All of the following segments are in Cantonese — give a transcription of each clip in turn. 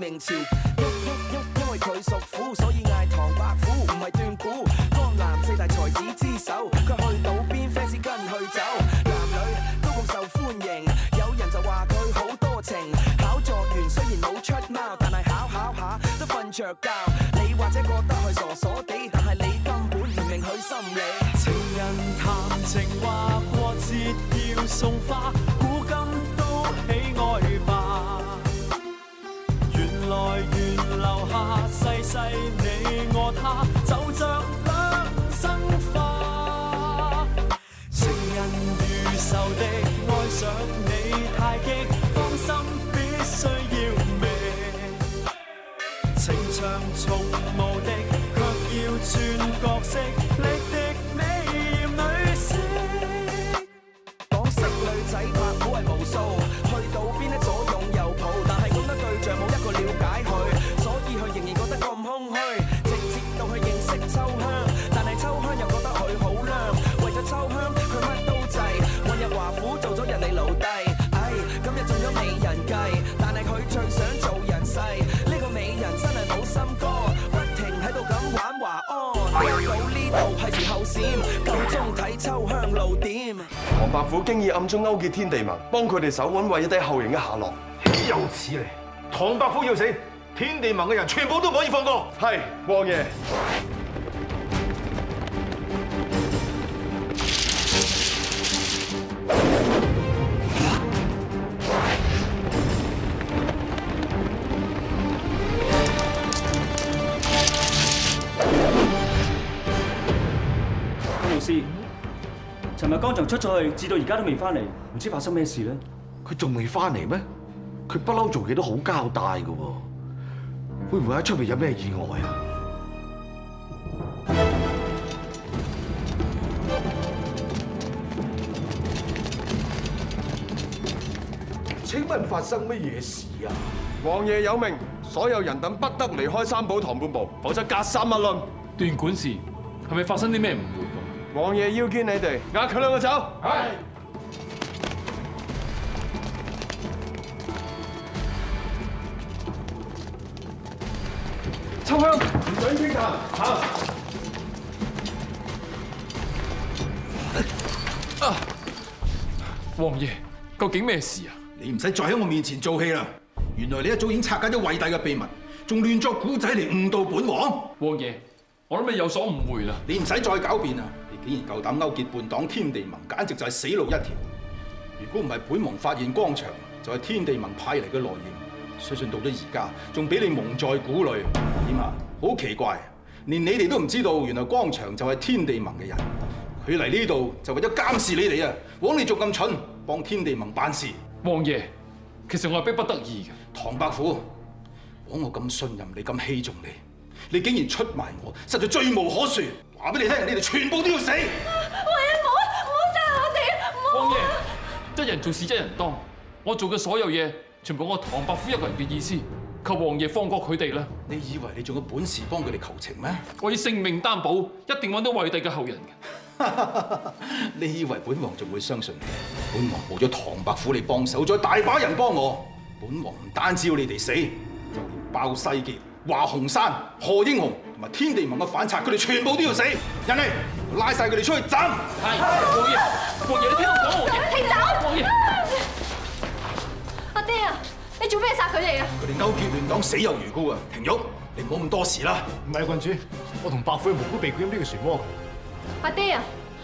明朝。因為佢屬虎，所以嗌唐伯虎，唔係斷估。江南四大才子之首，佢去到邊 fans 跟去走。男女都咁受歡迎，有人就話佢好多情。考狀元雖然冇出貓，但係考下都瞓着覺。你或者覺得佢傻傻地，但係你根本唔明佢心理。情人談情話過節要送花，古今都喜愛吧。原來緣留下世世你我他，就着兩生花。情人如仇敵愛上你太激，芳心必須要覓。情場從無敵，卻要轉角色，力敵美豔女色。港式女仔拍鼓係無數，去到邊呢左擁右抱，但係咁多對象冇一個了解佢，所以佢仍然覺得咁空虛。直接到去認識秋香，但係秋香又覺得佢好娘，為咗秋香佢乜都制，混入華府做咗人哋奴隸。唉，今日中咗美人計，但係佢最想做人世。呢個美人真係冇心歌，不停喺度咁玩華安。聽到呢度係時候閃，夠鐘睇秋香露點。唐伯虎經已暗中勾結天地盟，幫佢哋守穩惠一帝後人嘅下落。豈有此理！唐伯虎要死，天地盟嘅人全部都唔可以放過。係，王爺。老師，尋日剛從出咗去，至到而家都未翻嚟，唔知發生咩事咧？佢仲未翻嚟咩？佢不嬲做嘢都好交代㗎喎，會唔會喺出面有咩意外啊？請問發生乜嘢事啊？王爺有命，所有人等不得離開三寶堂半步，否則格殺勿論。段管事係咪發生啲咩誤會？王爺要見你哋，押佢兩個走。係。秋香，唔准傾談。行。王爺，究竟咩事啊？你唔使再喺我面前做戲啦！原來你一早已經拆解咗惠帝嘅秘密，仲亂作古仔嚟誤導本王。王爺，我諗你有所誤會啦。你唔使再狡辯啦！你竟然夠膽勾結叛黨天地盟，簡直就係死路一條。如果唔係本王發現光翔就係天地盟派嚟嘅來源，相信到咗而家仲俾你蒙在鼓裏。點啊？好奇怪，連你哋都唔知道，原來光翔就係天地盟嘅人。佢嚟呢度就為咗監視你哋啊！枉你仲咁蠢，幫天地盟辦事。王爺，其實我係逼不得已嘅。唐伯虎，枉我咁信任你，咁器重你，你竟然出賣我，實在罪無可恕。話俾你聽，你哋全部都要死！王爺唔好殺我哋！王爺，一人做事一人當，我做嘅所有嘢，全部我唐伯虎一個人嘅意思，求王爺放過佢哋啦。你以為你仲有本事幫佢哋求情咩？我以性命擔保，一定揾到惠帝嘅後人嘅。你以為本王仲會相信你？本王冇咗唐伯虎你幫手，仲有大把人幫我。本王唔單止要你哋死，就連鮑西傑、華雄山、何英雄同埋天地盟嘅反賊，佢哋全部都要死。人嚟，拉晒佢哋出去斬！係，王爺，王爺你聽我講，王爺。停手！王爺，阿爹啊，你做咩殺佢哋啊？佢哋勾結亂黨，死有餘辜啊！廷玉，你唔好咁多事啦。唔係啊，郡主，我同伯虎無辜被捲入呢個漩渦。阿爹啊，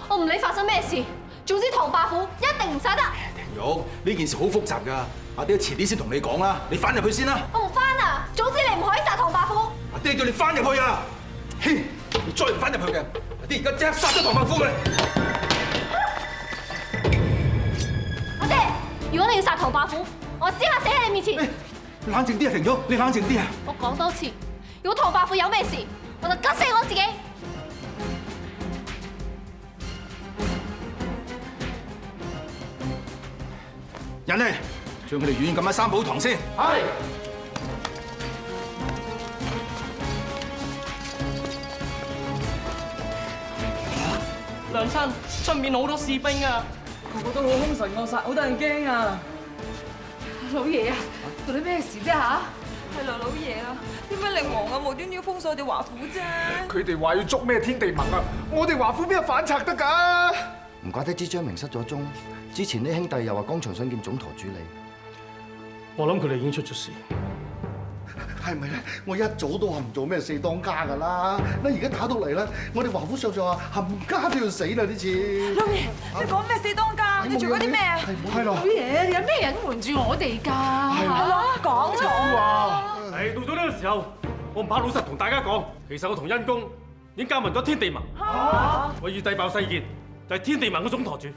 我唔理發生咩事，總之唐伯虎一定唔殺得。廷玉，呢件事好複雜㗎，阿爹遲啲先同你講啦。你翻入去先啦。我唔翻啊！總之你唔可以殺唐伯虎。阿爹叫你翻入去啊！嘿，你再唔翻入去嘅，阿爹而家即刻殺咗唐伯虎佢。阿爹，如果你要殺唐伯虎，我即刻死喺你面前。冷靜啲啊，廷玉，你冷靜啲啊！我講多次，如果唐伯虎有咩事，我就吉死我自己。人嚟，將佢哋軟禁喺三寶堂先。係。娘親，出面好多士兵啊，個個都好兇神惡煞，好得人驚啊！老爺啊，到底咩事啫嚇？係啦，老爺啊，點解令王啊無端端要封鎖我哋華府啫？佢哋話要捉咩天地盟啊！我哋華府邊有反賊得㗎？唔怪得知張明失咗蹤，之前啲兄弟又話江場想見總舵主你。我諗佢哋已經出咗事。係咪咧？我一早都話唔做咩四當家㗎啦！嗱，而家打到嚟啦，我哋華府上話冚家都要死啦呢次。老爺，你講咩四當家？你做過啲咩啊？係咯。老爺，有咩人瞞住我哋㗎？係咯，講啊！誒，到咗呢個時候，我唔怕老實同大家講，其實我同恩公已經加盟咗天地盟。我要帝爆細傑，就係天地盟嘅總舵主。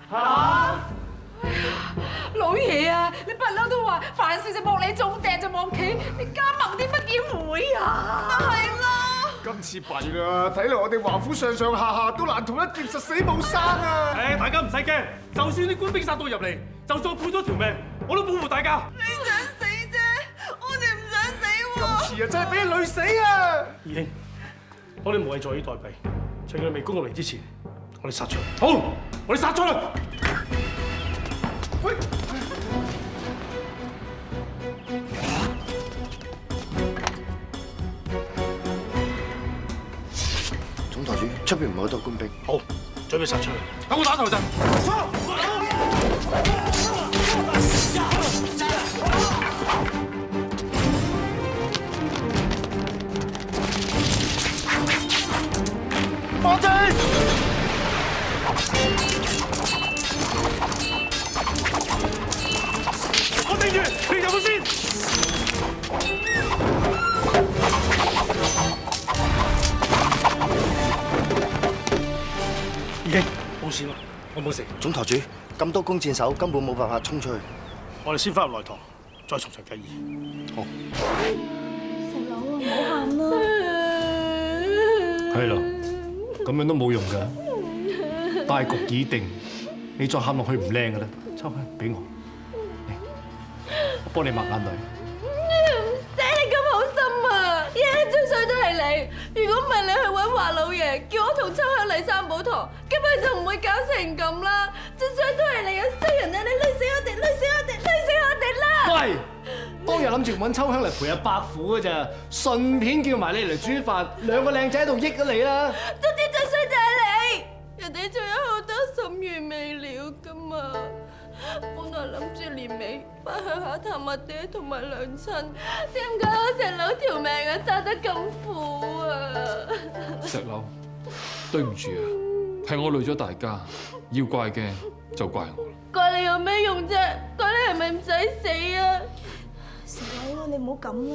老爺啊，你不嬲都話凡事就望你中掟就望企，你加盟啲乜嘢會啊？係咯。今次弊啦，睇嚟我哋華府上上下下都難同一劫實死冇生啊！誒，大家唔使驚，就算啲官兵殺到入嚟，就算我賠咗條命，我都保護大家。你想死啫，我哋唔想死喎。今次啊，真係俾人累死啊！二兄，我哋無謂坐以待斃，趁佢未攻入嚟之前，我哋殺出嚟。好，我哋殺出嚟。喂！總舵主，出邊唔係好多官兵。好，準備殺出嚟。等我打頭陣。放箭！我盯住，你入去先。已經冇事啦，我冇事。總舵主，咁多弓箭手根本冇辦法衝出去。我哋先翻入內堂，再從長計議。好。石佬啊，唔好喊啦。係咯，咁樣都冇用㗎。大局已定，你再喊落去唔靚㗎啦。秋香，俾我。我幫你抹眼淚。唔使你咁好心啊！一日最衰都係你。如果唔係你去揾華老爺，叫我同秋香嚟三寶堂，根本就唔會搞成咁啦。最衰都係你啊！衰人啊！你累死我哋，累死我哋，累死我哋啦！喂，當日諗住揾秋香嚟陪阿伯父㗎咋，順便叫埋你嚟煮飯，兩個靚仔喺度益咗你啦。總之最衰就係你，人哋仲有好多心願未了噶嘛。本來諗住年尾翻鄉下探阿爹同埋娘親，點解我石佬條命啊生得咁苦啊！石榴，對唔住啊，係我累咗大家，要怪嘅就怪我。怪你有咩用啫？怪你係咪唔使死啊？石佬啊，你唔好咁啦。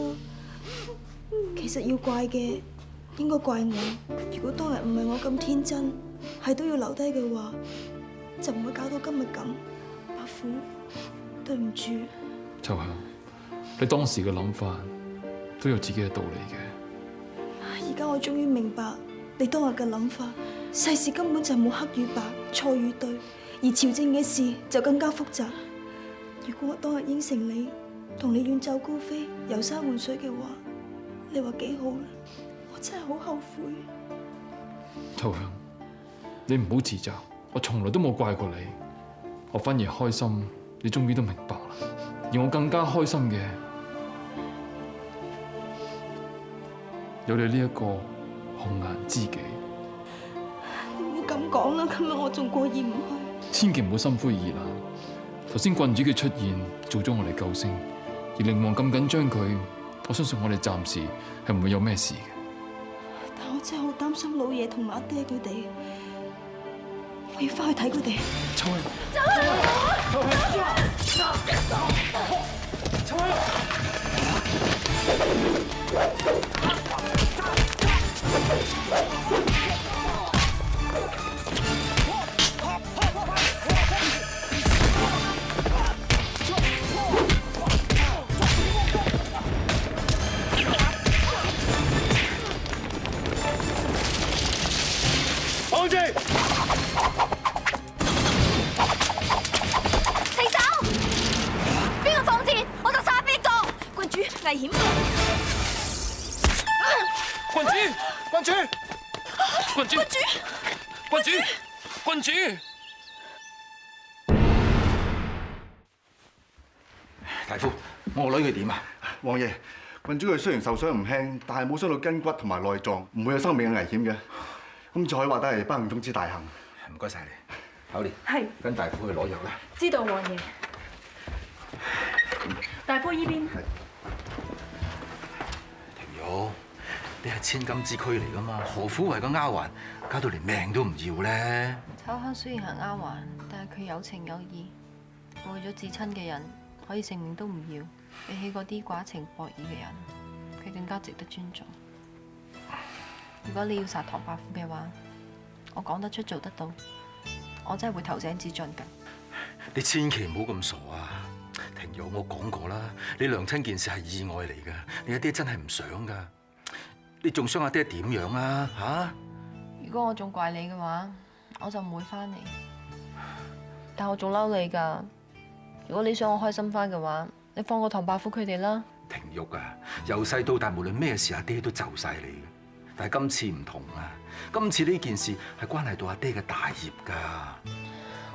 其實要怪嘅應該怪我。如果當日唔係我咁天真，係都要留低嘅話，就唔會搞到今日咁。伯父，對唔住。秋香，你當時嘅諗法都有自己嘅道理嘅。而家我終於明白你當日嘅諗法，世事根本就冇黑與白、錯與對，而朝政嘅事就更加複雜。如果我當日應承你，同你遠走高飛、遊山玩水嘅話，你話幾好咧？我真係好後悔。秋香，你唔好自責，我從來都冇怪過你，我反而開心，你終於都明白啦。而我更加開心嘅，有你呢一個紅顏知己。你唔好咁講啦，今日我仲過意唔去。千祈唔好心灰意冷。頭先郡主嘅出現，做咗我哋救星，而靈王咁緊張佢，我相信我哋暫時係唔會有咩事嘅。但我真係好擔心老爺同埋阿爹佢哋，我要翻去睇佢哋。秋香，走啊！秋香，放箭！停手！邊個放箭，我就殺邊個。郡主，危險！郡主，郡主，郡主，郡主，郡主。大夫，我個女佢點啊？王爺，郡主佢雖然受傷唔輕，但係冇傷到筋骨同埋內臟，唔會有生命嘅危險嘅。咁就可以話得係不幸中之大幸。唔該晒你，口蓮。係。跟大夫去攞藥啦。知道，王爺。大夫依邊。庭玉，你係千金之軀嚟㗎嘛，何苦為個丫鬟，搞到連命都唔要咧？秋香雖然係丫鬟，但係佢有情有義，為咗至親嘅人，可以性命都唔要。比起嗰啲寡情薄義嘅人，佢更加值得尊重。如果你要殺唐伯虎嘅話，我講得出做得到，我真係會投井自盡㗎。你千祈唔好咁傻啊！庭玉，我講過啦，你娘親件事係意外嚟㗎，你阿爹真係唔想㗎。你仲想阿爹點樣啊？嚇！如果我仲怪你嘅話，我就唔會翻嚟。但我仲嬲你㗎。如果你想我開心翻嘅話，你放過唐伯虎佢哋啦。庭玉啊，由細到大無論咩事，阿爹都就晒你嘅。但係今次唔同啊，今次呢件事係關係到阿爹嘅大業㗎。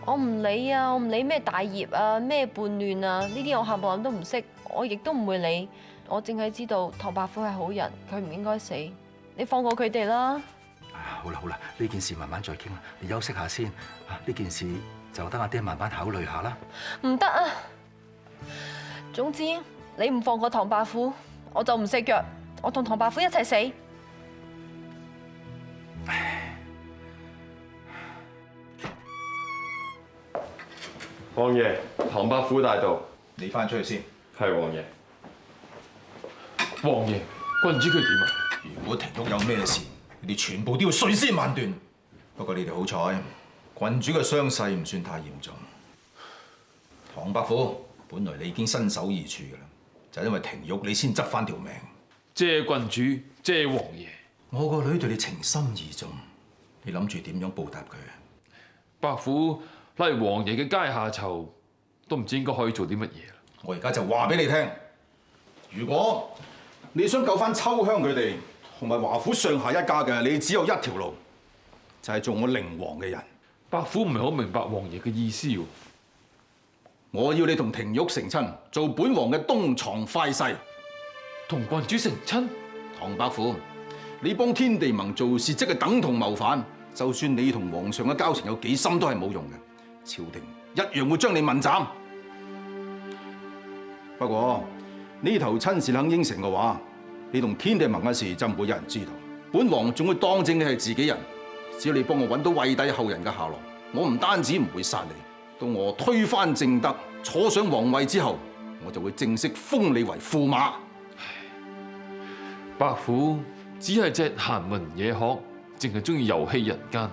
我唔理啊，我唔理咩大業啊，咩叛亂啊，呢啲我冚唪唥都唔識，我亦都唔會理。我淨係知道唐伯虎係好人，佢唔應該死。你放過佢哋啦。好啦好啦，呢件事慢慢再傾啦，你休息下先。呢件事就等阿爹慢慢考慮下啦。唔得啊！總之你唔放過唐伯虎，我就唔食藥。我同唐伯虎一齊死。王爺，唐伯虎大到，你翻出去先。係王爺。王爺，君主佢點啊？如果庭玉有咩事，你哋全部都要碎屍萬段。不過你哋好彩，郡主嘅傷勢唔算太嚴重。唐伯虎，本來你已經身首異處㗎啦，就因為庭玉你先執翻條命。謝君主，謝王爺。我個女對你情深義重，你諗住點樣報答佢啊？伯虎拉王爺嘅階下囚，都唔知應該可以做啲乜嘢啦。我而家就話俾你聽，如果你想救翻秋香佢哋同埋華府上下一家嘅，你只有一條路，就係做我寧王嘅人。伯虎唔係好明白王爺嘅意思喎。我要你同廷玉成親，做本王嘅東床快婿。同郡主成親？唐伯虎，你幫天地盟做事，即係等同謀反。就算你同皇上嘅交情有幾深，都係冇用嘅。朝廷一樣會將你問斬。不過呢頭親事肯應承嘅話，你同天地盟嘅事就唔會有人知道。本王仲會當正你係自己人。只要你幫我揾到惠帝後人嘅下落，我唔單止唔會殺你，到我推翻正德，坐上皇位之後，我就會正式封你為駙馬。伯虎只係隻閒文野鶴，淨係中意遊戲人間。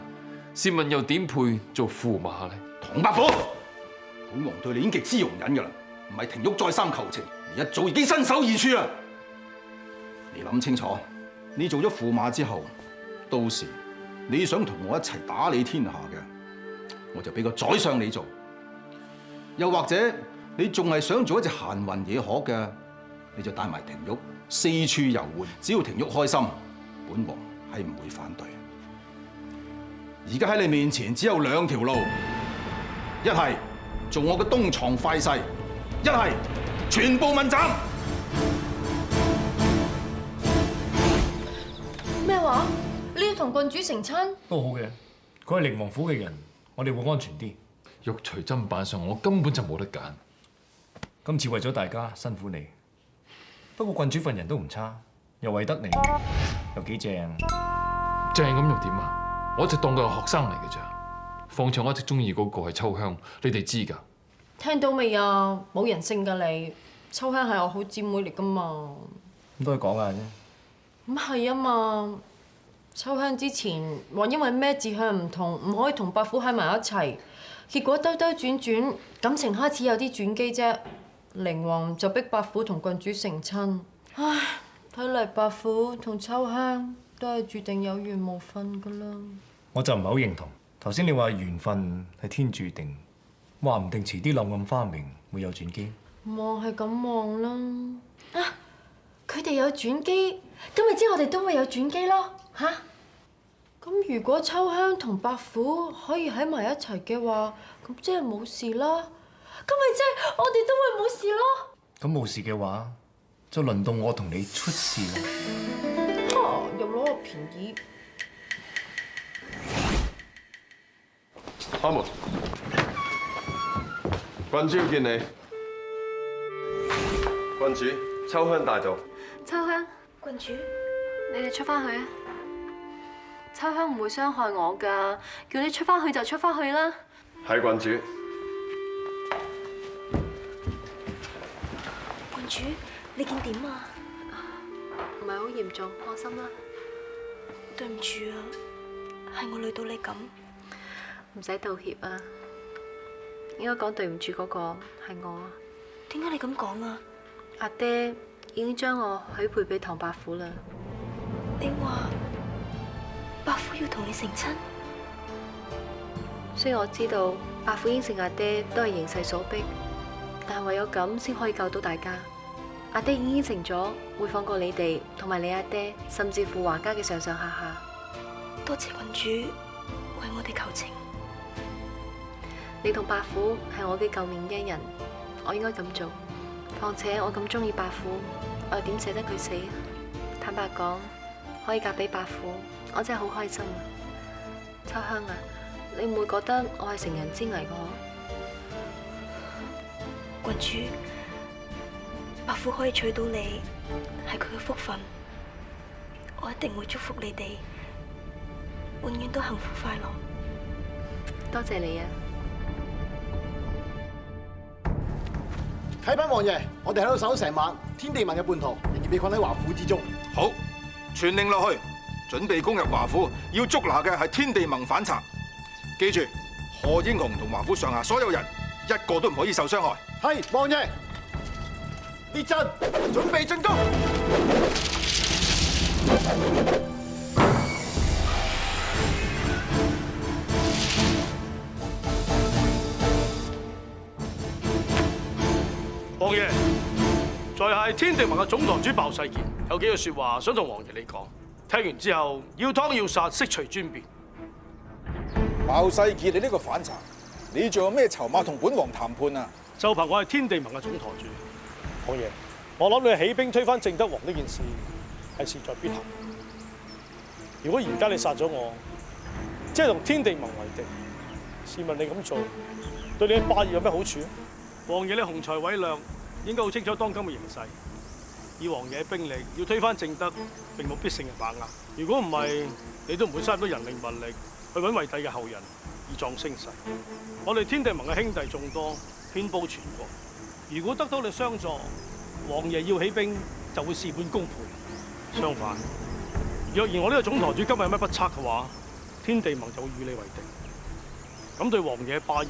試問又點配做駙馬呢？唐伯虎，本王對你已經極之容忍㗎啦，唔係廷玉再三求情，你一早已經身首異處啦。你諗清楚，你做咗駙馬之後，到時你想同我一齊打理天下嘅，我就俾個宰相你做；又或者你仲係想做一隻閒雲野鶴嘅，你就帶埋廷玉四處遊玩，只要廷玉開心，本王係唔會反對。而家喺你面前只有兩條路，一係做我嘅東床快婿，一係全部問斬。咩話？你要同郡主成親？都好嘅，佢係寧王府嘅人，我哋會安全啲。玉隨砧板上，我根本就冇得揀。今次為咗大家辛苦你，不過郡主份人都唔差，又為得你，又幾正。正咁又點啊？我一直當佢係學生嚟嘅咋。況且我一直中意嗰個係秋香，你哋知㗎？聽到未啊？冇人性㗎你，秋香係我好姊妹嚟㗎嘛。咁都係講下啫。咁係啊嘛。秋香之前話因為咩志向唔同，唔可以同伯虎喺埋一齊，結果兜兜轉轉，感情開始有啲轉機啫。寧王就逼伯虎同郡主成親。唉，睇嚟伯虎同秋香都係註定有緣無分㗎啦。我就唔係好認同。頭先你話緣分係天注定，話唔定遲啲柳暗花明會有轉機。望係咁望啦。啊，佢哋有轉機，咁咪知我哋都會有轉機咯。吓？咁如果秋香同伯虎可以喺埋一齊嘅話，咁即係冇事啦。咁咪即係我哋都會冇事咯。咁冇事嘅話，就輪到我同你出事啦。又攞個便宜。開門，郡主要見你。郡主，秋香大道。秋香，郡主，你哋出翻去啊！秋香唔會傷害我㗎，叫你出翻去就出翻去啦。係郡主。郡主，你見點啊？唔係好嚴重，放心啦。對唔住啊，係我累到你咁。唔使道歉啊！應該講對唔住嗰個係我啊。點解你咁講啊？阿爹已經將我許配俾唐伯虎啦。你話伯虎要同你成親？雖然我知道伯虎應承阿爹都係形勢所逼，但係唯有咁先可以救到大家。阿爹已經應承咗會放過你哋同埋你阿爹，甚至乎華家嘅上上下下。多謝郡主為我哋求情。你同伯虎係我嘅救命恩人，我應該咁做。況且我咁中意伯虎，我又點捨得佢死啊？坦白講，可以嫁俾伯虎，我真係好開心啊！秋香啊，你唔會覺得我係成人之危㗎？郡主，伯虎可以娶到你，係佢嘅福分。我一定會祝福你哋，永遠都幸福快樂。多謝你啊！啟稟王爺，我哋喺度守成晚，天地盟嘅叛徒仍然被困喺華府之中。好，傳令落去，準備攻入華府，要捉拿嘅係天地盟反賊。記住，賀英雄同華府上下所有人，一個都唔可以受傷害。係，王爺，列陣，準備進攻。王爺，在係天地盟嘅總堂主鮑世傑，有幾句說話想同王爺你講。聽完之後，要劏要殺，悉隨尊便。鮑世傑，你呢個反賊，你仲有咩籌碼同本王談判啊？就憑我係天地盟嘅總堂主，王爺，我諗你起兵推翻正德王呢件事係勢在必行。如果而家你殺咗我，即係同天地盟為敵，試問你咁做對你嘅霸業有咩好處？王爺你雄才偉略，應該好清楚當今嘅形勢。以王爺嘅兵力，要推翻正德，並冇必勝嘅把握。如果唔係，你都唔會嘥咁多人力物力去揾惠帝嘅後人以壯聲勢。我哋天地盟嘅兄弟眾多，遍佈全國。如果得到你相助，王爺要起兵就會事半功倍。相反，若然我呢個總堂主今日有咩不測嘅話，天地盟就會與你為敵。咁對王爺嘅霸業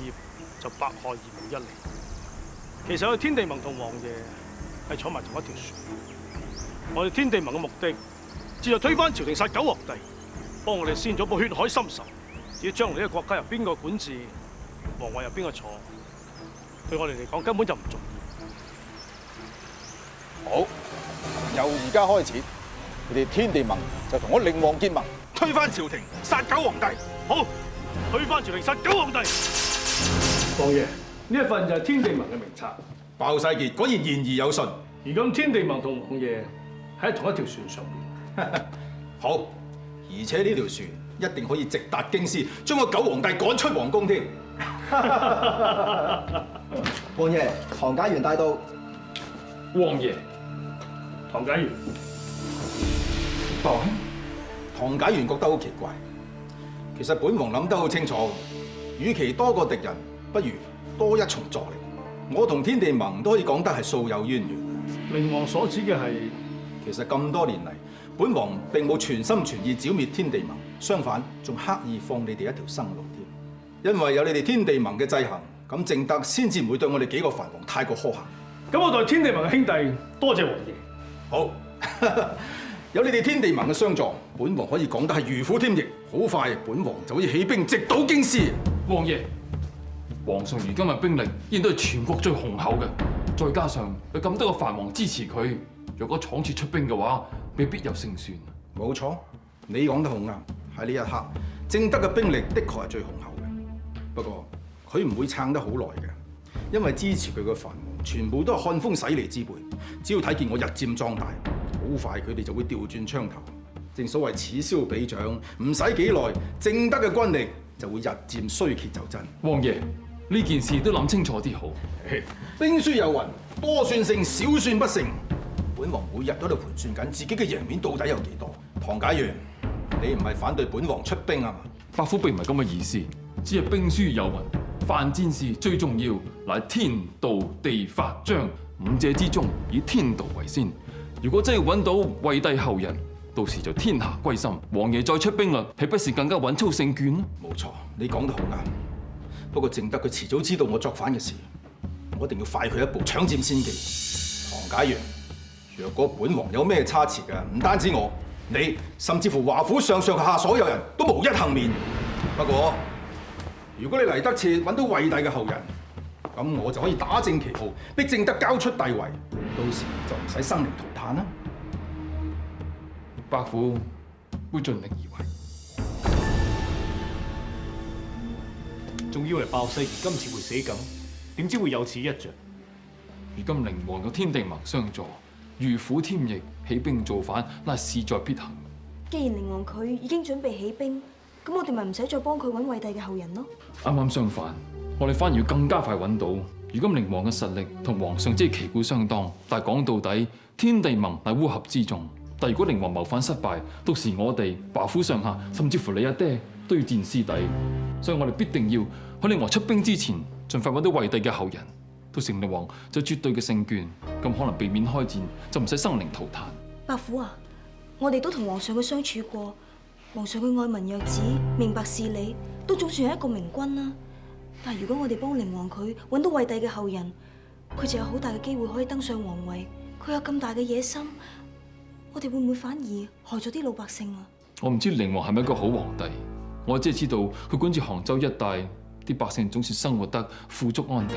就百害而無一利。其實我哋天地盟同王爺係坐埋同一條船。我哋天地盟嘅目的，只係推翻朝廷，殺九皇帝，幫我哋先咗報血海深仇。至於將來呢個國家由邊個管治，皇位由邊個坐，對我哋嚟講根本就唔重要。好，由而家開始，你哋天地盟就同我靈王結盟，推翻朝廷，殺九皇帝。好，推翻朝廷，殺九皇帝。王爺，呢一份就係天地盟嘅名冊。鮑世傑果然言而有信。而今天地盟同王爺喺同一條船上面。好，而且呢條船一定可以直達京師，將個九皇帝趕出皇宮添。王爺，唐解元帶到。王爺，唐解元。唐解元覺得好奇怪。其實本王諗得好清楚，與其多個敵人，不如多一重助力。我同天地盟都可以講得係素有淵源。靈王所指嘅係，其實咁多年嚟，本王並冇全心全意剿滅天地盟，相反仲刻意放你哋一條生路添。因為有你哋天地盟嘅制衡，咁正德先至唔會對我哋幾個藩王太過苛刻。咁我代天地盟嘅兄弟多謝王爺。好，有你哋天地盟嘅相助，本王可以講得係如虎添翼。好快，本王就可以起兵直搗京師。王爺，皇上如今嘅兵力依然都係全國最雄厚嘅，再加上有咁多個藩王支持佢，若果倉促出兵嘅話，未必有勝算。冇錯，你講得好啱。喺呢一刻，正德嘅兵力的確係最雄厚嘅。不過佢唔會撐得好耐嘅，因為支持佢嘅藩王全部都係看風使嚟之輩，只要睇見我日漸壯大，好快佢哋就會調轉槍頭。正所謂此消彼長，唔使幾耐，正德嘅軍力就會日漸衰竭就真。王爺，呢件事都諗清楚啲好。兵書有云：多算勝，少算不勝。本王每日都喺度盤算緊自己嘅贏面到底有幾多。唐解元，你唔係反對本王出兵啊嘛？伯父並唔係咁嘅意思，只係兵書有云：犯戰事最重要，乃天道地法章五者之中，以天道為先。如果真係揾到惠帝後人，到時就天下歸心。王爺再出兵啦，豈不是更加穩操勝券咯？冇錯，你講得好啱。不過正德佢遲早知道我作反嘅事，我一定要快佢一步，搶佔先機。唐解元，若果本王有咩差池嘅，唔單止我，你甚至乎華府上上下下所有人都無一幸免。不過，如果你嚟得切揾到惠帝嘅後人，咁我就可以打正旗號，逼正德交出帝位，到時就唔使生靈塗炭啦。伯父會盡力而為。仲以為鮑世傑今次會死梗，點知會有此一着。如今寧王有天地盟相助，如虎添翼，起兵造反，那係勢在必行。既然寧王佢已經準備起兵，咁我哋咪唔使再幫佢揾惠帝嘅後人咯。啱啱相反，我哋反而要更加快揾到。如今寧王嘅實力同皇上即係旗鼓相當，但係講到底，天地盟係烏合之眾。但如果寧王謀反失敗，到時我哋華府上下，甚至乎你阿爹都要戰師弟。所以我哋必定要喺寧王出兵之前，盡快揾到惠帝嘅後人。到時寧王就絕對嘅勝券，咁可能避免開戰，就唔使生靈塗炭。伯父啊，我哋都同皇上佢相處過，皇上佢愛民若子，明白事理，都總算係一個明君啦。但係如果我哋幫寧王佢揾到惠帝嘅後人，佢就有好大嘅機會可以登上皇位。佢有咁大嘅野心，我哋會唔會反而害咗啲老百姓啊？我唔知寧王係咪一個好皇帝，我只係知道佢管治杭州一帶，啲百姓總算生活得富足安定。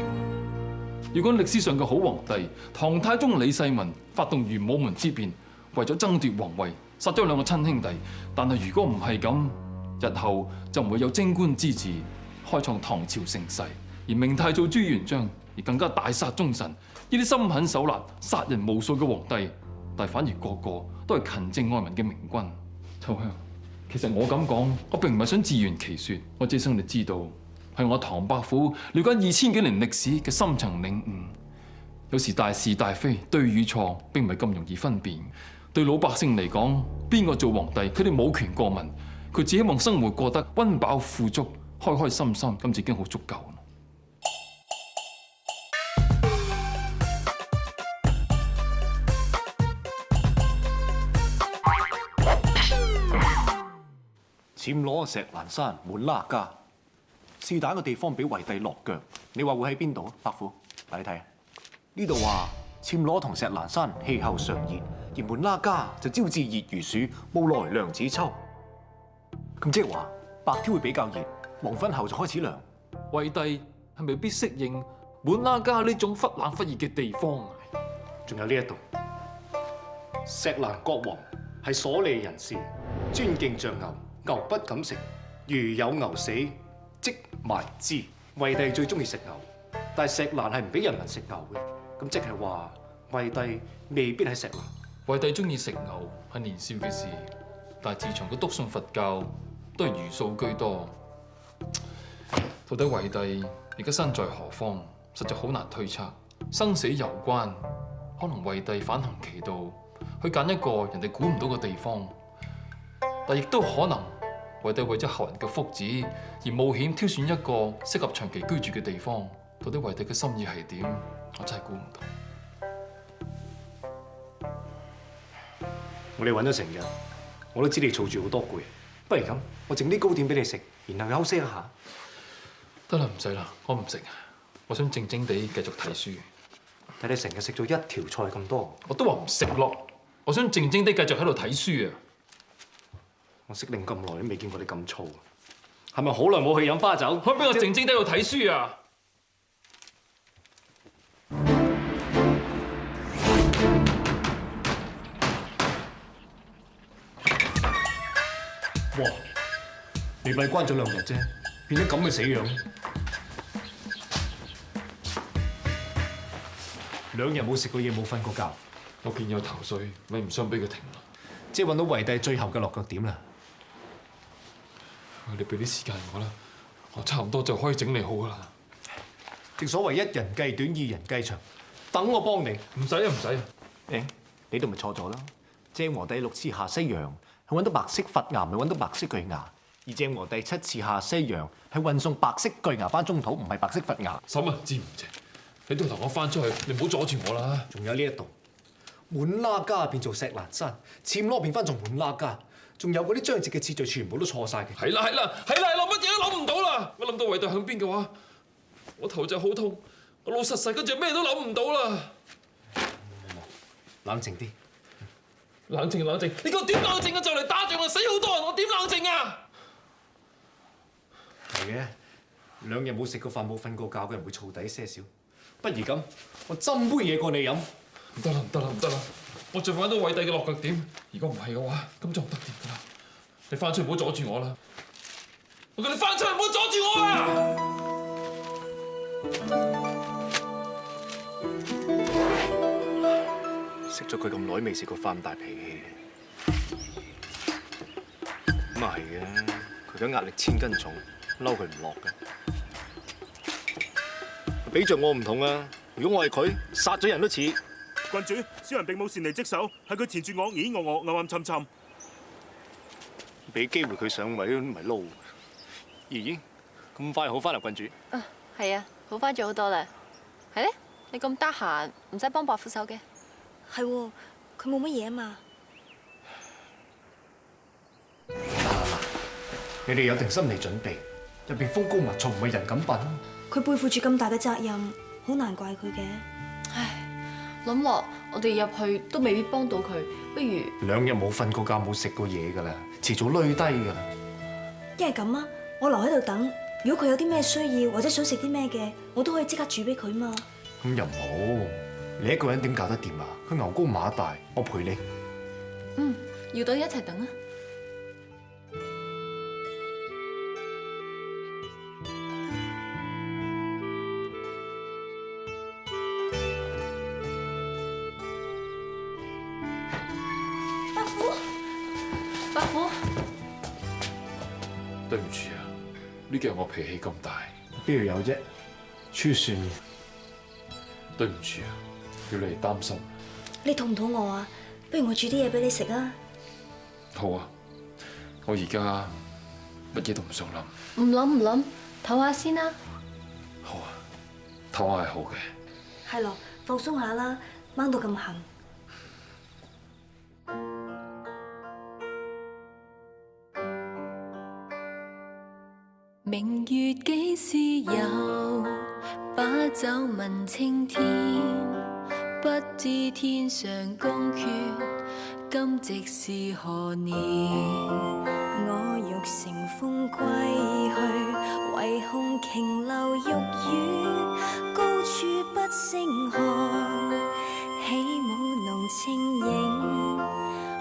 如果歷史上嘅好皇帝唐太宗李世民發動玄武門之變，為咗爭奪皇位，殺咗兩個親兄弟，但係如果唔係咁，日後就唔會有貞觀之治，開創唐朝盛世。而明太祖朱元璋而更加大殺忠臣，呢啲心狠手辣、殺人無數嘅皇帝，但係反而個個都係勤政愛民嘅明君。秋香，其實我咁講，我並唔係想自圓其說，我只想你知道，係我唐伯虎了解2000幾年歷史嘅深層領悟。有時大是大非、對與錯並唔係咁容易分辨。對老百姓嚟講，邊個做皇帝，佢哋冇權過問，佢只希望生活過得溫飽富足、開開心心，咁就已經好足夠。暹羅石蘭山滿拉家，是但一個地方俾惠帝落腳。你話會喺邊度啊？伯父，嗱你睇啊，呢度話暹羅同石蘭山氣候常熱，而滿拉家就朝至熱如暑，暮來涼似秋。咁即係話白天會比較熱，黃昏後就開始涼。惠帝係咪必適應滿拉家呢種忽冷忽熱嘅地方啊？仲有呢一度，石蘭國王係所利人士，尊敬像牛。牛不敢食，如有牛死，即埋之。惠帝最中意食牛，但係石蘭係唔俾人民食牛嘅，咁即係話惠帝未必喺石蘭。惠帝中意食牛係年少嘅事，但係自從佢篤信佛教，都係茹素居多。到底惠帝而家身在何方，實在好難推測。生死攸關，可能惠帝反行其道，去揀一個人哋估唔到嘅地方。但亦都可能，惠帝為咗後人嘅福祉而冒險挑選一個適合長期居住嘅地方。到底惠帝嘅心意係點？我真係估唔到。我哋揾咗成日，我都知你嘈住好多攰。不如咁，我整啲糕點俾你食，然後休息一下。得啦，唔使啦，我唔食。我想靜靜地繼續睇書。睇你成日食咗一條菜咁多，我都話唔食咯。我想靜靜地繼續喺度睇書啊！我識你咁耐都未見過你咁燥，係咪好耐冇去飲花酒？可唔可以俾我靜靜地喺度睇書啊？哇！你閉關咗2日啫，變咗咁嘅死樣。2日冇食過嘢，冇瞓過覺。我見有頭緒，咪唔想俾佢停啦。即係揾到惠帝最後嘅落腳點啦。你俾啲時間我啦，我差唔多就可以整理好噶啦。正所謂一人計短，2人計長，等我幫你。唔使啊，唔使啊。誒，你度咪錯咗啦！鄭和帝6次下西洋，係揾到白色佛牙，咪揾到白色巨牙；而鄭和帝7次下西洋，係運送白色巨牙翻中土，唔係白色佛牙。嬸啊，知唔知？你都同我翻出去，你唔好阻住我啦。仲有呢一度，滿拉加變做石蘭山，暹羅變翻做滿拉加，仲有嗰啲章節嘅次序全部都錯晒嘅。係啦，乜嘢都諗唔到啦！我諗到惠帝向邊嘅話，我頭就好痛，我老實實跟住咩都諗唔到啦。冷靜啲，冷靜！你個點冷靜啊？就嚟打仗啊，死好多人，我點冷靜啊？係嘅，2日冇食過飯冇瞓過覺嘅人會燥底些少。不如咁，我斟杯嘢過你飲。唔得啦！我就揾到惠帝嘅落腳點。如果唔係嘅話，咁就唔得掂㗎啦。你翻出去唔好阻住我啦！我叫你翻出去唔好阻住我啊！識咗佢咁耐，未試過發咁大脾氣。咁啊係嘅，佢嘅壓力1000斤重，嬲佢唔落嘅。比着我唔同啊！如果我係佢，殺咗人都似。君主，小人並冇擅離職守，係佢纏住我，暗沉沉。俾機會佢上位都唔係撈。咦？咁快好翻啦，君主？啊，係啊，好翻咗好多啦。係咧，你咁得閒，唔使幫伯父手嘅。係喎，佢冇乜嘢啊嘛。你哋有定心理準備，入邊風高物燥，唔係人咁品。佢背負住咁大嘅責任，好難怪佢嘅。唉，諗落我哋入去都未必幫到佢，不如2日冇瞓過覺，冇食過嘢㗎啦，遲早累低㗎啦。一係咁啊，我留喺度等。如果佢有啲咩需要或者想食啲咩嘅，我都可以即刻煮俾佢嘛。咁又唔好，你一個人點搞得掂啊？佢牛高馬大，我陪你。要到一齊等啊！伯父，對唔住啊，呢幾日我脾氣咁大。邊度有啫？出算嘅。對唔住啊，要你擔心。你肚唔肚餓啊？不如我煮啲嘢俾你食啊！好啊，我而家乜嘢都唔想諗。唔諗，唞下先啦。好啊，唞下係好嘅。係咯，放鬆下啦，掹到咁痕。明月幾時有？把酒問青天，不知天上宮闕，今夕是何年？我欲乘風歸去，唯恐瓊樓玉宇，高處不勝寒。起舞濃情影，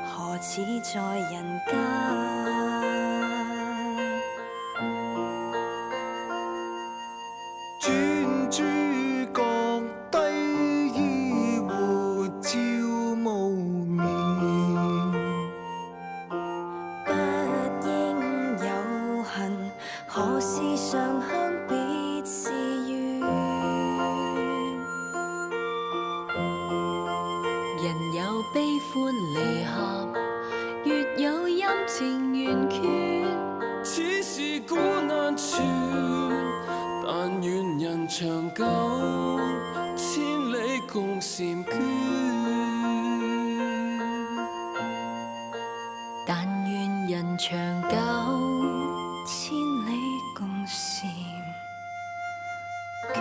何似在人間？珠角低衣活照無眠，不應有恨，何事常向別時圓？人有悲歡離合，月有陰晴圓缺。此事古難全，但願人長久，千里共嬋娟。但願人長久，千里共嬋娟。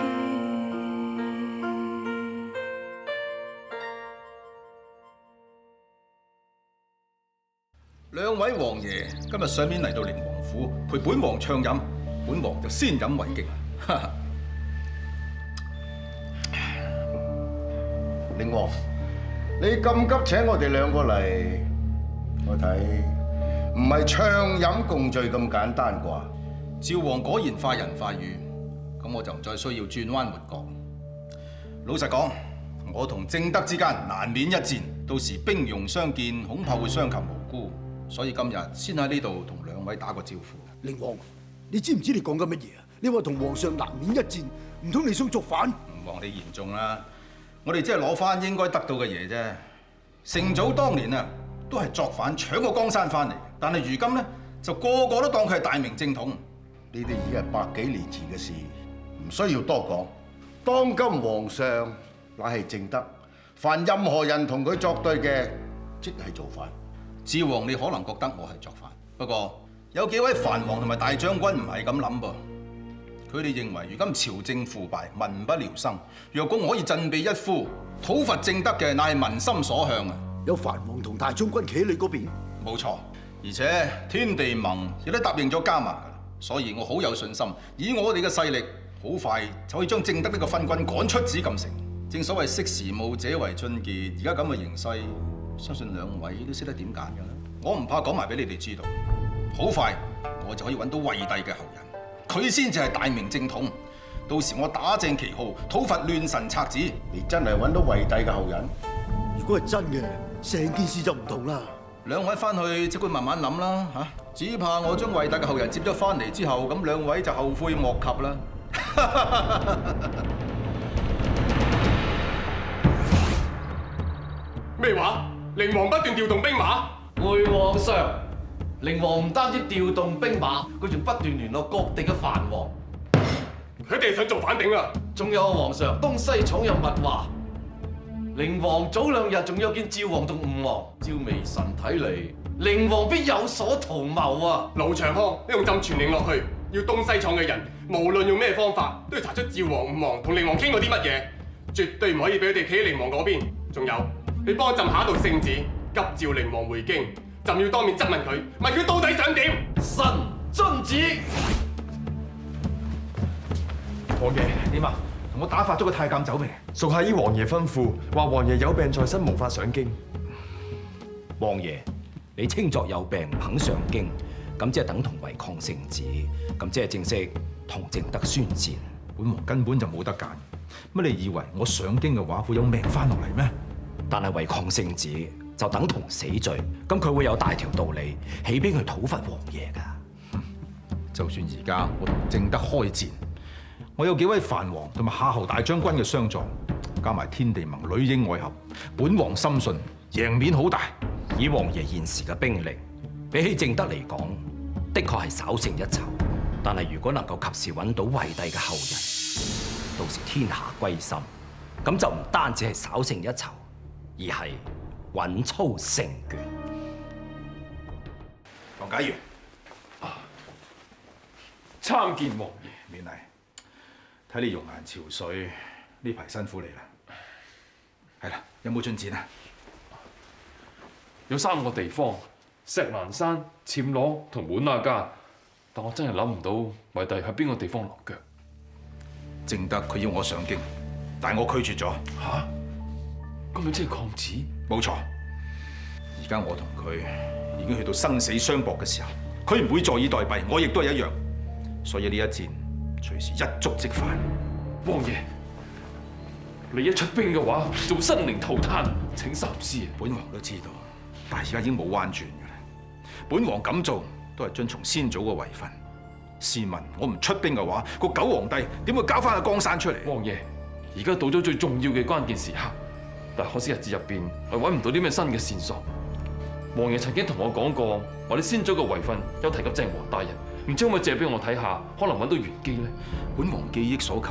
兩位王爺今日上面嚟到寧王府陪本王暢飲，本王就先飲為敬啦。寧王，你咁急請我哋2個嚟，我睇唔係暢飲共聚咁簡單啩？趙王果然快人快語，咁我就唔再需要轉彎抹角。老實講，我同正德之間難免一戰，到時兵戎相見，恐怕會傷及無辜，所以今日先喺呢度同兩位打個招呼。靈王，你知唔知你講緊乜嘢啊？你話同皇上難免一戰，唔通你想作反？唔望你言重啦，我哋只係攞翻應該得到嘅嘢啫。成祖當年啊，都係作反搶個江山翻嚟，但係如今咧就個個都當佢係大明正統。呢啲已經係百幾年前嘅事，唔需要多講。當今皇上乃係正德，凡任何人同佢作對嘅，即係造反。智王，你可能覺得我係作反，不過有幾位藩王同埋大將軍唔係咁諗噃。佢哋認為如今朝政腐敗，民不聊生，若果我可以振臂一呼，討伐正德嘅乃係民心所向啊！有藩王同大將軍企喺你嗰邊，冇錯，而且天地盟亦都答應咗加盟㗎啦，所以我好有信心，以我哋嘅勢力，好快就可以將正德呢個昏君趕出紫禁城。正所謂識時務者為俊傑，而家咁嘅形勢，相信兩位都識得點揀㗎啦。我唔怕講埋俾你哋知道，好快我就可以揾到惠帝嘅後人，佢先至係大明正統。到時我打正旗號，討伐亂臣賊子。你真係揾到惠帝嘅後人？如果係真嘅，成件事就唔同啦。兩位翻去即管慢慢諗啦嚇，只怕我將惠帝嘅後人接咗翻嚟之後，咁兩位就後悔莫及啦。咩話？靈王不斷調動兵馬？回皇上，靈王唔單止調動兵馬，佢仲不斷聯絡各地嘅藩王。佢哋想做反頂啊！仲有皇上，東西闖有密話。靈王早2日仲有見趙王同吳王，趙微臣睇嚟，靈王必有所圖謀啊！劉長康，你用朕傳令落去，要東西闖嘅人，無論用咩方法，都要查出趙王、吳王同靈王傾過啲乜嘢，絕對唔可以俾佢哋企喺靈王嗰邊。仲有，你幫朕下一道聖旨，急召靈王回京，朕要當面質問佢，問佢到底想點。臣遵旨。王爺點啊？同我打發咗個太監走未？屬下依王爺吩咐，話王爺有病在身，無法上京。王爺，你稱作有病唔肯上京，咁即係等同違抗聖旨，咁即係正式同正德宣戰。本王根本就冇得揀。乜你以為我上京嘅話會有命翻落嚟咩？但係違抗聖旨就等同死罪，咁佢會有大條道理起兵去討伐王爺㗎。就算而家我同正德開戰，我有幾位藩王同埋夏侯大將軍嘅相助，加埋天地盟裏應外合，本王深信贏面好大。以王爺現時嘅兵力，比起正德嚟講，的確係稍勝一籌。但係如果能夠及時揾到惠帝嘅後人，到時天下歸心，咁就唔單止係稍勝一籌，而係穩操勝券。黃解元，參見王爺。免禮。睇你容顏憔悴，呢排辛苦你啦。係啦，有冇進展啊？有3個地方：石欄山、暹羅同滿亞家。但我真係諗唔到惠帝喺邊個地方落腳。正德佢要我上京，但係我拒絕咗。嚇？咁咪即係抗旨？冇錯。而家我同佢已經去到生死相搏嘅時候，佢唔會坐以待斃，我亦都係一樣。所以呢一戰隨時一觸即發。王爺，你一出兵嘅話，做生靈塗炭，請三思。本王都知道，但係而家已經冇彎轉㗎啦。本王咁做都係遵從先祖嘅遺訓。試問我唔出兵嘅話，個九皇帝點會交翻個江山出嚟？王爺，而家到咗最重要嘅關鍵時刻，但可惜日子入邊係揾唔到啲咩新嘅線索。王爺曾經同我講過，我哋先祖嘅遺訓有提及鄭和大人，唔知可唔可以借俾我睇下，可能揾到玄機咧？本王記憶所及，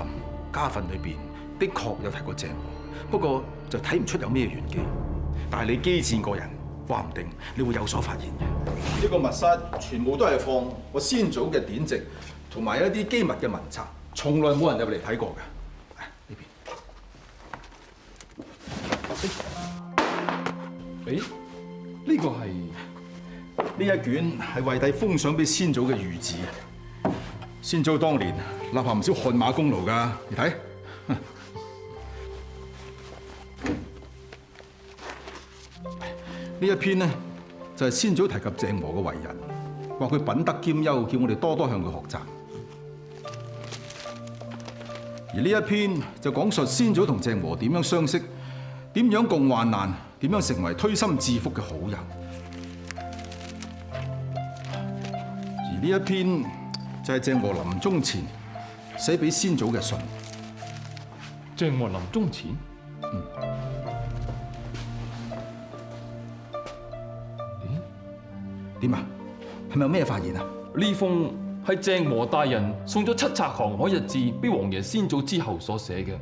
家訓裏邊的確有提過鄭和，不過就睇唔出有咩玄機。但係你機戰過人，話唔定你會有所發現嘅。呢個密室全部都係放我先祖嘅典籍，同埋一啲機密嘅文冊，從來冇人入嚟睇過嘅。呢邊，誒，呢個係呢一卷係惠帝封賞俾先祖嘅御旨。先祖當年立下唔少汗馬功勞㗎，你睇。呢一篇呢，就係先祖提及鄭和嘅為人，話佢品德兼優，叫我哋多多向佢學習。而呢一篇就講述先祖同鄭和點樣相識，點樣共患難，點樣成為推心置腹嘅好友。而呢一篇就係鄭和臨終前寫俾先祖嘅信。鄭和臨終前？點啊？係咪有咩發現啊？呢封係鄭和大人送咗七冊航海日誌俾王爺先祖之後所寫嘅，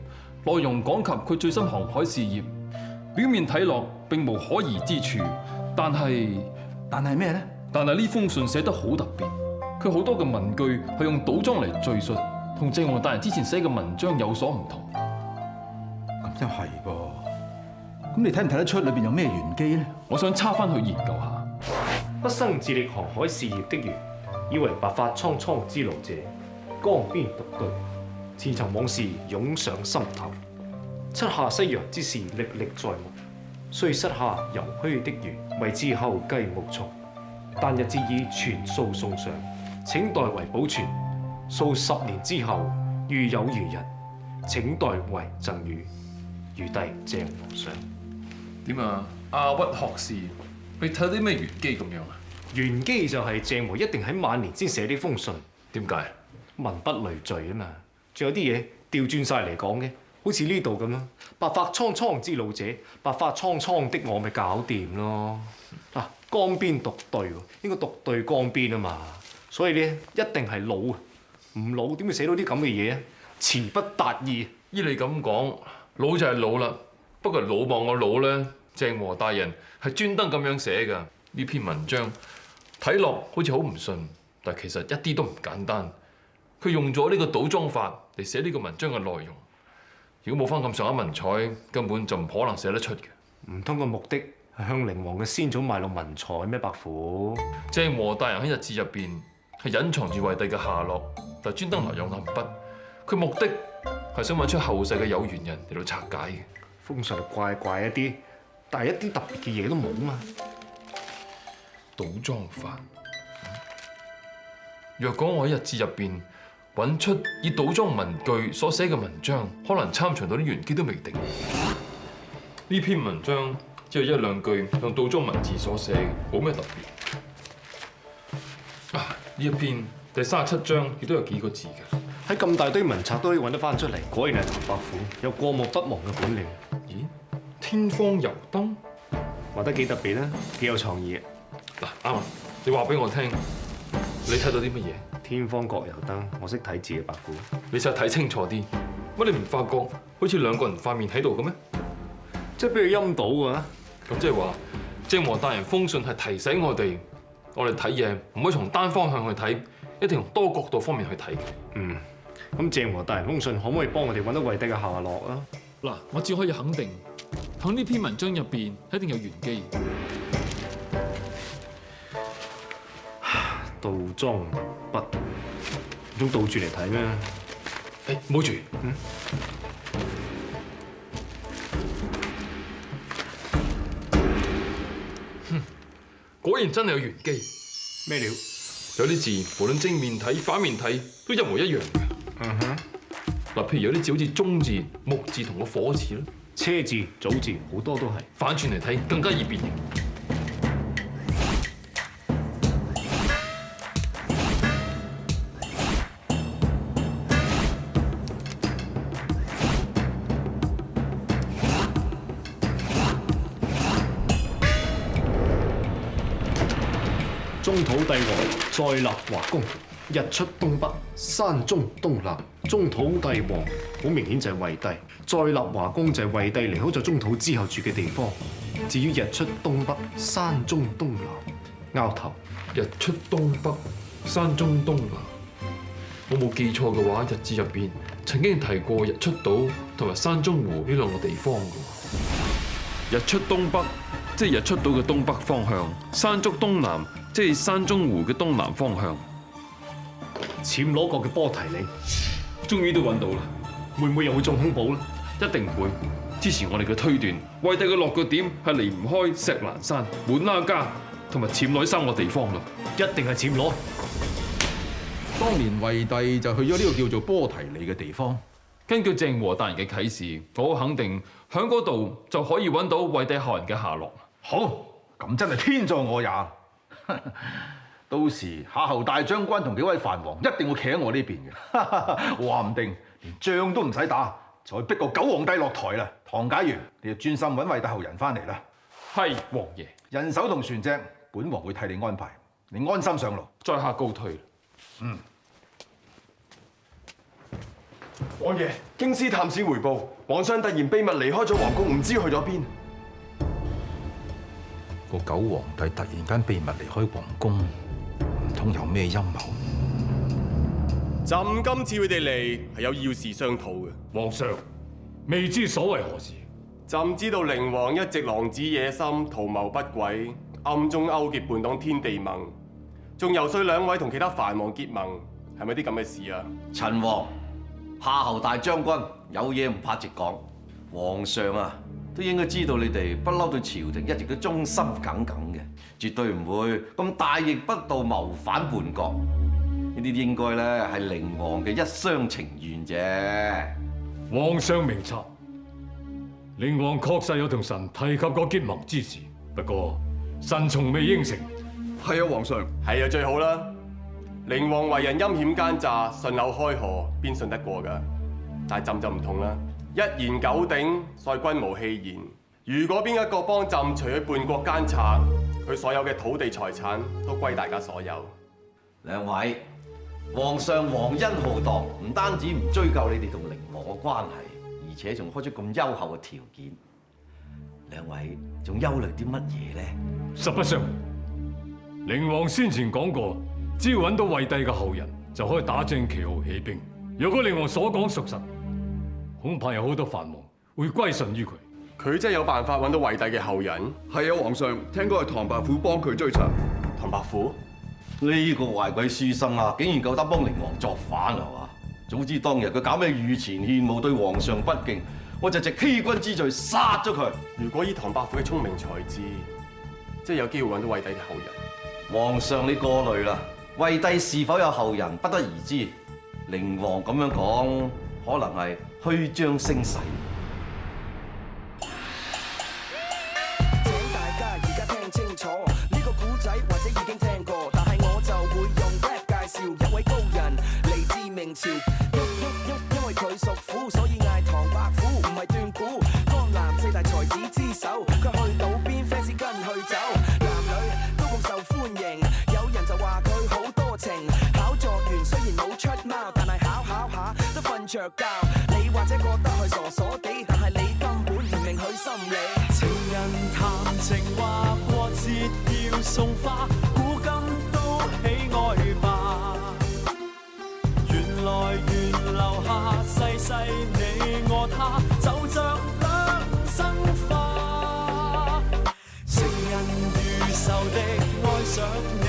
內容講及佢最新航海事業。表面睇落並無可疑之處，但係咩呢？但係呢封信寫得好特別，佢好多嘅文句係用倒裝嚟敘述，同鄭和大人之前寫嘅文章有所唔同。咁真係噃，咁你睇唔睇得出裏邊有咩玄機呢？我想抄翻去研究下。不生致力航海事業的人，以為白髮蒼蒼之勞者，江邊獨對，前塵往事湧上心頭。七下西洋之事歷歷在目，雖膝下猶虛的緣，為之後繼無從。但日誌已全數送上，請代為保存。數10年之後，遇有緣人，請代為贈予。余弟鄭和上。點啊？阿屈學士，你睇到啲咩玄機咁樣啊？玄機就係鄭和一定喺晚年先寫呢封信。點解？文不累贅啊嘛。仲有啲嘢調轉晒嚟講嘅，好似呢度咁啦。白髮蒼蒼之老者，白髮蒼蒼的我咪搞掂咯。嗱，江邊獨對喎，應該獨對江邊啊嘛。所以咧一定係老啊，唔老點會寫到啲咁嘅嘢啊？詞不達意。依你咁講，老就係老啦。不過老望我老咧，鄭和大人係專登咁樣寫㗎。呢篇文章睇落好似好唔順，但其實一啲都唔簡單。佢用咗呢個倒裝法嚟寫呢個文章嘅內容。如果冇翻咁上下文采，根本就唔可能寫得出嘅。唔通個目的係向寧王嘅先祖賣弄文采咩？伯父，鄭和大人喺日誌入邊係隱藏住惠帝嘅下落，但專登留有暗筆。佢目的係想揾出後世嘅有緣人嚟到拆解嘅。封信怪怪一啲，但係一啲特別嘅嘢都冇嘛。倒裝法。若果我喺日誌入邊揾出以倒裝文句所寫嘅文章，可能參詳到啲玄機都未定。呢篇文章只有1、2句用倒裝文字所寫，冇咩特別。呢一篇第37章亦都有幾個字嘅。喺咁大堆文冊都可以揾得翻出嚟，果然係唐伯虎有過目不忘嘅本領。咦？天方油燈畫得幾特別啦，幾有創意啊！嗱，啱啊！你話俾我聽，你睇到啲乜嘢？天方各油燈，我識睇字嘅伯父。你實睇清楚啲，乜你唔發覺好似兩個人塊面喺度嘅咩？即係俾佢陰到㗎。咁即係話，鄭和大人封信係提醒我哋睇嘢唔可以從單方向去睇，一定從多角度方面去睇。咁鄭和大人封信可唔可以幫我哋揾到惠帝嘅下落啊？嗱，我只可以肯定，喺呢篇文章入邊一定有玄機。倒裝筆，唔通倒住嚟睇咩？唔好住。果然真係有玄機。咩料？有啲字無論正面睇、反面睇都一模一樣嘅。嗱，譬如有啲字好似中字、木字同個火字啦，車字、組字好多都係。反轉嚟睇更加易辨認。中土帝王再立華功，日出東北，山中東南。中土帝王好明顯就係惠帝，再立華功就係惠帝離開咗中土之後住嘅地方。至於日出東北，山中東南，拗頭。日出東北，山中東南。我冇記錯嘅話，日誌入邊曾經提過日出島同埋山中湖呢兩個地方嘅。日出東北，即係日出島嘅東北方向；山竹東南，即係山中湖嘅東南方向。暹羅國嘅波提里，終於都揾到啦！會唔會又會中空堡咧？一定唔會。之前我哋嘅推斷，惠帝嘅落腳點係離唔開石蘭山、滿拉加同埋暹羅3個地方啦。一定係暹羅。當年惠帝就去咗呢個叫做波提里嘅地方，根據鄭和大人嘅啟示，我肯定喺嗰度就可以揾到惠帝後人嘅下落。好，咁真係天助我也。到時夏侯大將軍同幾位藩王一定會企喺我呢邊嘅，話唔定連仗都唔使打，就可以逼個九皇帝落台啦。唐解元，你就專心揾惠帝後人翻嚟啦。係，王爺。人手同船隻，本王會替你安排，你安心上路。在下告退。王爺，京師探使回報，皇上突然秘密離開咗皇宮，唔知去咗邊。個九皇帝突然間秘密離開皇宮，唔通有咩陰謀？朕今次佢哋嚟係有要事商討嘅。皇上，未知所為何事？朕知道寧王一直狼子野心，圖謀不軌，暗中勾結叛黨天地盟，仲游說兩位同其他藩王結盟，係咪啲咁嘅事啊？陳王，夏侯大將軍有嘢唔怕直講，皇上啊都應該知道你哋不嬲對朝廷一直都忠心耿耿嘅，絕對唔會咁大逆不道謀反叛國。呢啲應該咧係寧王嘅一廂情願啫。皇上明察，寧王確實有同神提及過結盟之事，不過神從未應承。係啊，皇上。係啊，最好啦。寧王為人陰險奸詐，順口開河，邊信得過㗎？但係朕就唔同啦，一言九鼎，所以君無戲言。如果邊一個幫朕除去叛國奸賊，佢所有嘅土地財產都歸大家所有。兩位，皇上皇恩浩蕩，唔單止唔追究你哋同寧王嘅關係，而且仲開出咁優厚嘅條件。兩位仲憂慮啲乜嘢咧？實不相瞞，寧王先前講過，只要揾到惠帝嘅後人，就可以打正旗號起兵。如果寧王所講屬實，恐怕有好多藩王會歸順於佢。佢真係有辦法揾到惠帝嘅後人？係啊，皇上，聽講係唐伯虎幫佢追查。唐伯虎？呢個壞鬼書生啊，竟然夠膽幫寧王作反係嘛？早知當日佢搞咩御前獻舞對皇上不敬，我就藉欺君之罪殺咗佢。如果以唐伯虎嘅聰明才智，即係有機會揾到惠帝嘅後人。皇上你過慮啦，惠帝是否有後人不得而知。寧王咁樣講，可能係虛張聲勢。請大家而家聽清楚，呢個古仔或者已經聽過，但係我就會用 rap 介紹一位高人嚟自明朝。因為佢屬虎，所以嗌唐伯虎，唔係斷估。江南四大才子之首，佢去到邊 fans 跟去走，男女都咁受歡迎。有人就話佢好多情，考狀元雖然冇出貓，但係考下都瞓着覺。你或者覺得佢傻傻地，但係你根本唔明佢心理。情人談情話過節要送花，古今都喜愛吧。緣來緣留下世世你我他，就像兩生花。情人如仇敵愛上你。